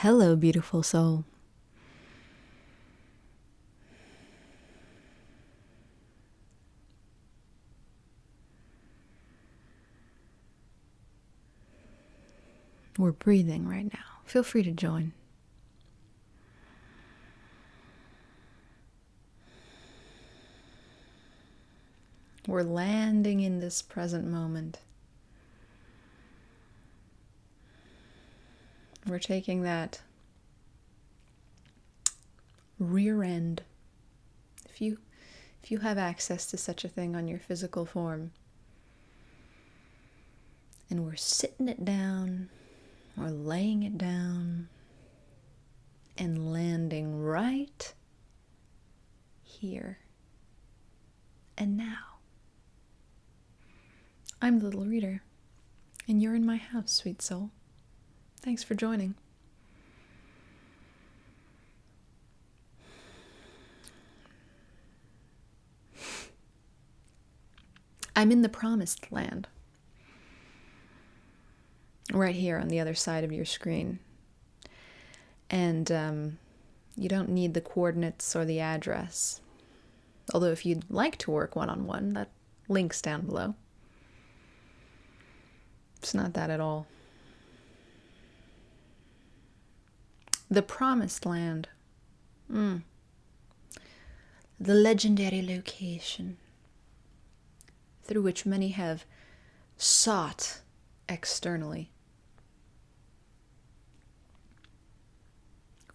Hello, beautiful soul. We're breathing right now. Feel free to join. We're landing in this present moment. We're taking that rear end. If you have access to such a thing on your physical form, and we're sitting it down, or laying it down, and landing right here and now. I'm the little reader, and you're in my house, sweet soul. Thanks for joining. I'm in the promised land. Right here on the other side of your screen. And you don't need the coordinates or the address. Although if you'd like to work one-on-one, that link's down below. It's not that at all. The promised land. The legendary location through which many have sought externally.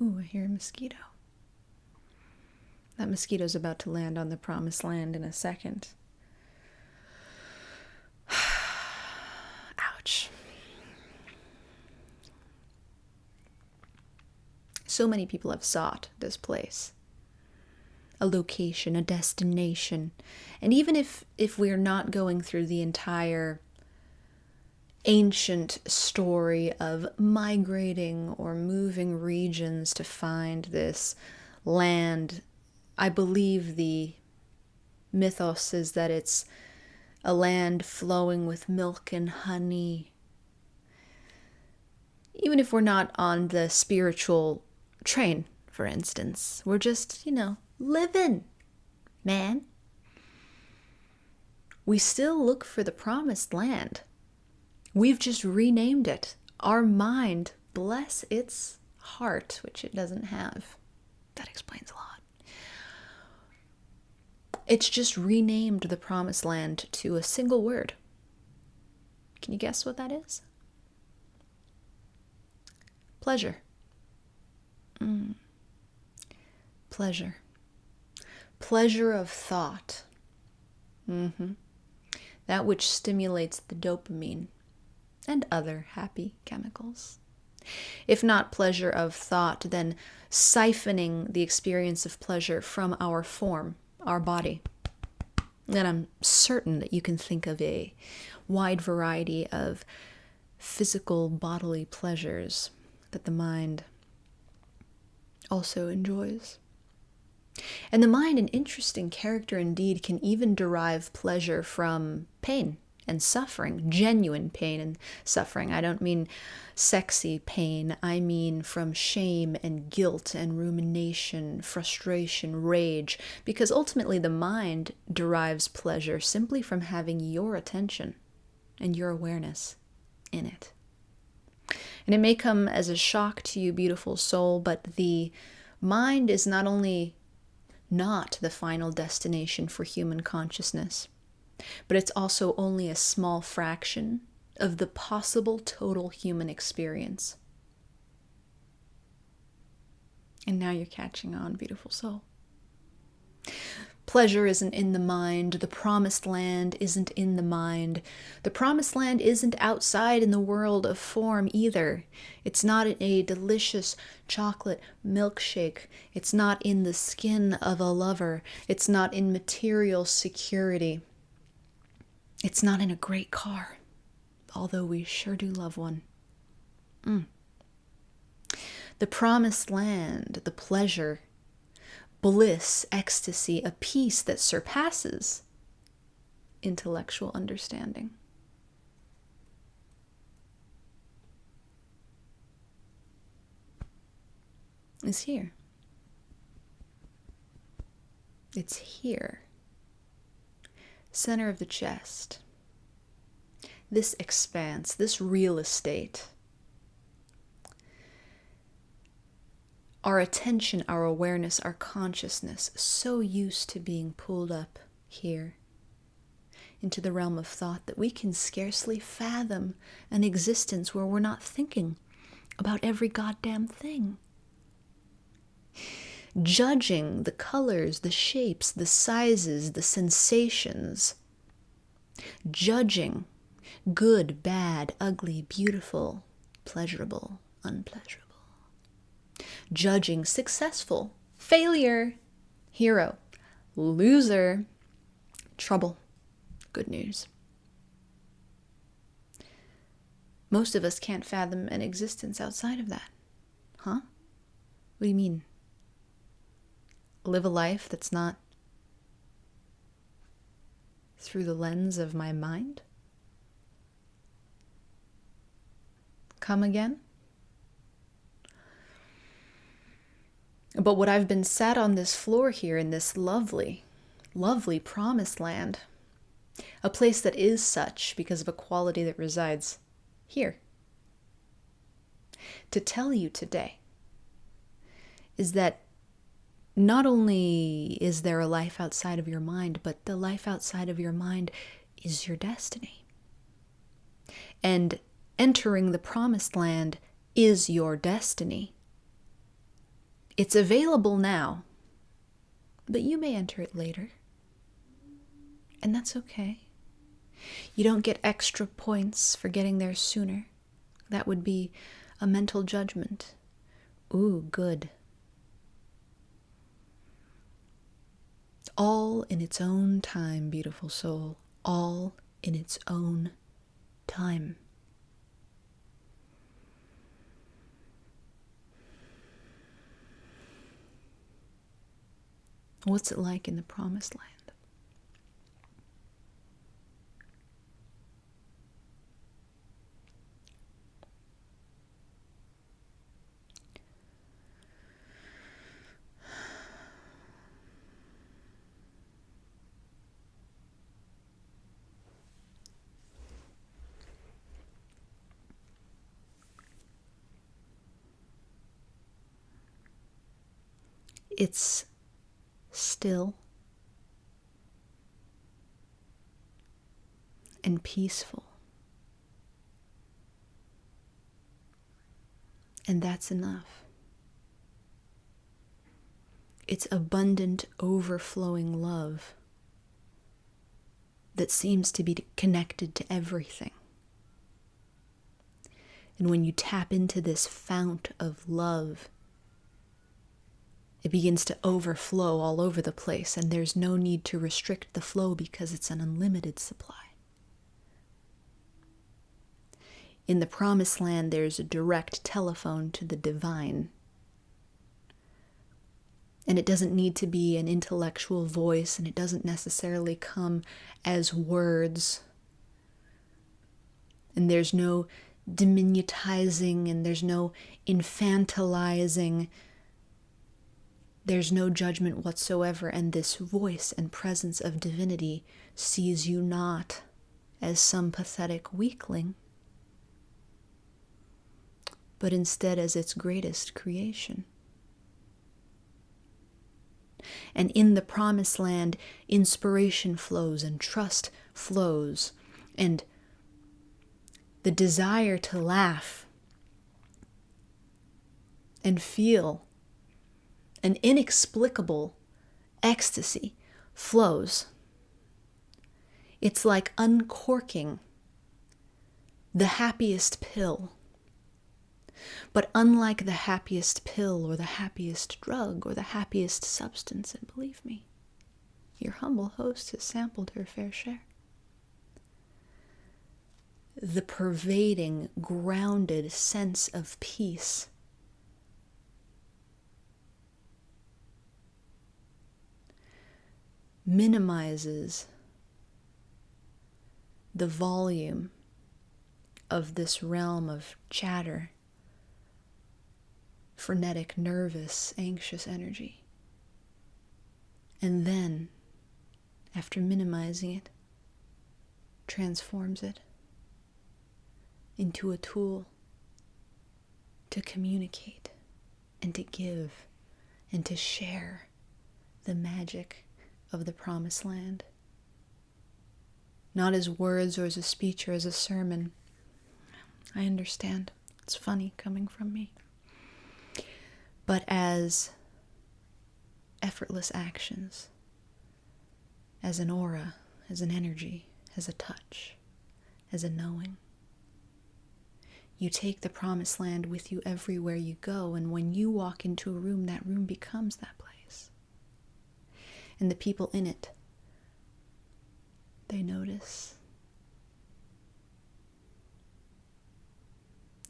Ooh, I hear a mosquito. That mosquito's about to land on the promised land in a second. Ouch. So many people have sought this place. A location, a destination. And even if we're not going through the entire ancient story of migrating or moving regions to find this land, I believe the mythos is that it's a land flowing with milk and honey. Even if we're not on the spiritual train, for instance, we're just, living, man. We still look for the promised land. We've just renamed it. Our mind, bless its heart, which it doesn't have. That explains a lot. It's just renamed the promised land to a single word. Can you guess what that is? Pleasure. Pleasure. Pleasure of thought. That which stimulates the dopamine and other happy chemicals. If not pleasure of thought, then siphoning the experience of pleasure from our form, our body. And I'm certain that you can think of a wide variety of physical bodily pleasures that the mind also enjoys. And the mind, an interesting character indeed, can even derive pleasure from pain and suffering, genuine pain and suffering. I don't mean sexy pain. I mean from shame and guilt and rumination, frustration, rage, because ultimately the mind derives pleasure simply from having your attention and your awareness in it. And it may come as a shock to you, beautiful soul, but the mind is not only not the final destination for human consciousness, but it's also only a small fraction of the possible total human experience. And now you're catching on, beautiful soul. Pleasure isn't in the mind. The promised land isn't in the mind. The promised land isn't outside in the world of form either. It's not a delicious chocolate milkshake. It's not in the skin of a lover. It's not in material security. It's not in a great car, although we sure do love one. The promised land, the pleasure, bliss, ecstasy, a peace that surpasses intellectual understanding. is here. It's here. Center of the chest. This expanse, this real estate. Our attention, our awareness, our consciousness, so used to being pulled up here into the realm of thought that we can scarcely fathom an existence where we're not thinking about every goddamn thing. Judging the colors, the shapes, the sizes, the sensations. Judging good, bad, ugly, beautiful, pleasurable, unpleasurable. Judging successful, failure, hero, loser, trouble, good news. Most of us can't fathom an existence outside of that. Huh? What do you mean? Live a life that's not through the lens of my mind? Come again? But what I've been sat on this floor here in this lovely, lovely promised land, a place that is such because of a quality that resides here, to tell you today is that not only is there a life outside of your mind, but the life outside of your mind is your destiny. And entering the promised land is your destiny. It's available now, but you may enter it later. And that's okay. You don't get extra points for getting there sooner. That would be a mental judgment. Ooh, good. All in its own time, beautiful soul. All in its own time. What's it like in the promised land? It's still and peaceful. And that's enough. It's abundant, overflowing love that seems to be connected to everything. And when you tap into this fount of love, it begins to overflow all over the place, and there's no need to restrict the flow because it's an unlimited supply. In the promised land, there's a direct telephone to the divine. And it doesn't need to be an intellectual voice, and it doesn't necessarily come as words. And there's no diminutizing, and there's no infantilizing. There's no judgment whatsoever, and this voice and presence of divinity sees you not as some pathetic weakling, but instead as its greatest creation. And in the promised land, inspiration flows and trust flows, and the desire to laugh and feel an inexplicable ecstasy flows. It's like uncorking the happiest pill. But unlike the happiest pill or the happiest drug or the happiest substance, and believe me, your humble host has sampled her fair share, the pervading, grounded sense of peace minimizes the volume of this realm of chatter frenetic, nervous, anxious energy. And then, after minimizing it, transforms it into a tool to communicate and to give and to share the magic of the promised land. Not as words or as a speech or as a sermon. I understand. It's funny coming from me. But as effortless actions, as an aura, as an energy, as a touch, as a knowing. You take the promised land with you everywhere you go, and when you walk into a room, that room becomes that place. And the people in it, they notice.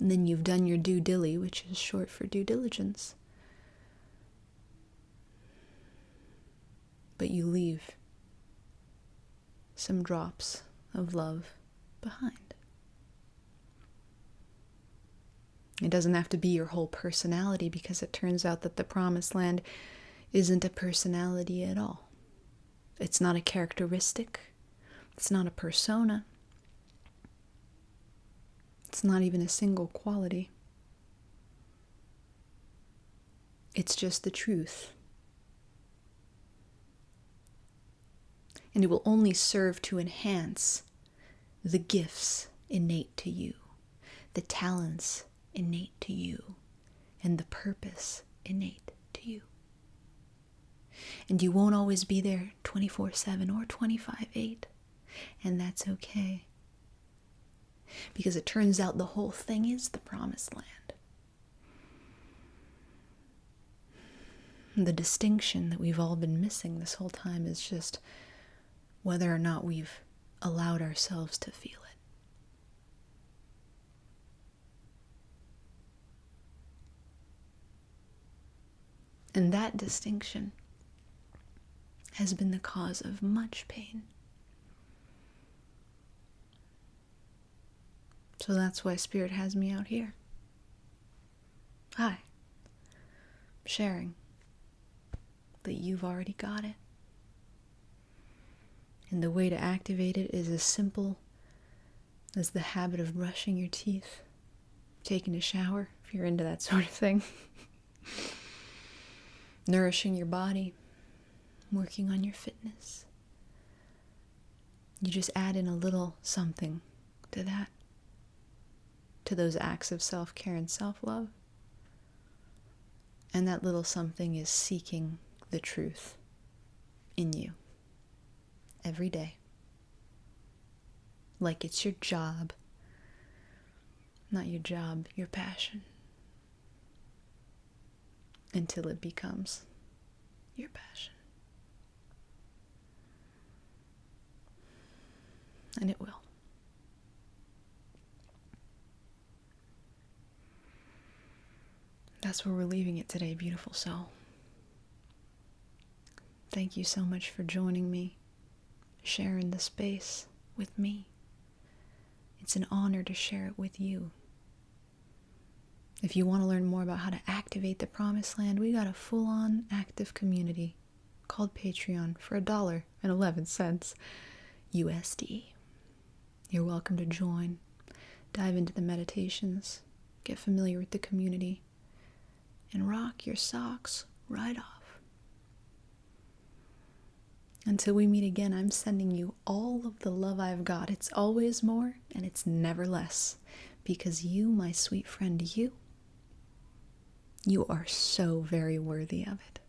And then you've done your due dilly, which is short for due diligence. But you leave some drops of love behind. It doesn't have to be your whole personality, because it turns out that the promised land isn't a personality at all. It's not a characteristic. It's not a persona. It's not even a single quality. It's just the truth. And it will only serve to enhance the gifts innate to you, the talents innate to you, and the purpose innate to you. And you won't always be there 24/7 or 25/8, and that's okay. Because it turns out the whole thing is the promised land. The distinction that we've all been missing this whole time is just whether or not we've allowed ourselves to feel it. And that distinction has been the cause of much pain. So that's why Spirit has me out here. Hi. Sharing that you've already got it. And the way to activate it is as simple as the habit of brushing your teeth, taking a shower, if you're into that sort of thing, nourishing your body, working on your fitness. You just add in a little something to that, to those acts of self-care and self-love. And that little something is seeking the truth in you every day. Like it's your job. Not your job, your passion. Until it becomes your passion. And it will. That's where we're leaving it today, beautiful soul. Thank you so much for joining me, sharing the space with me. It's an honor to share it with you. If you want to learn more about how to activate the promised land, we got a full-on active community called Patreon for $1.11 USD. You're welcome to join, dive into the meditations, get familiar with the community, and rock your socks right off. Until we meet again, I'm sending you all of the love I've got. It's always more, and it's never less. Because you, my sweet friend, you are so very worthy of it.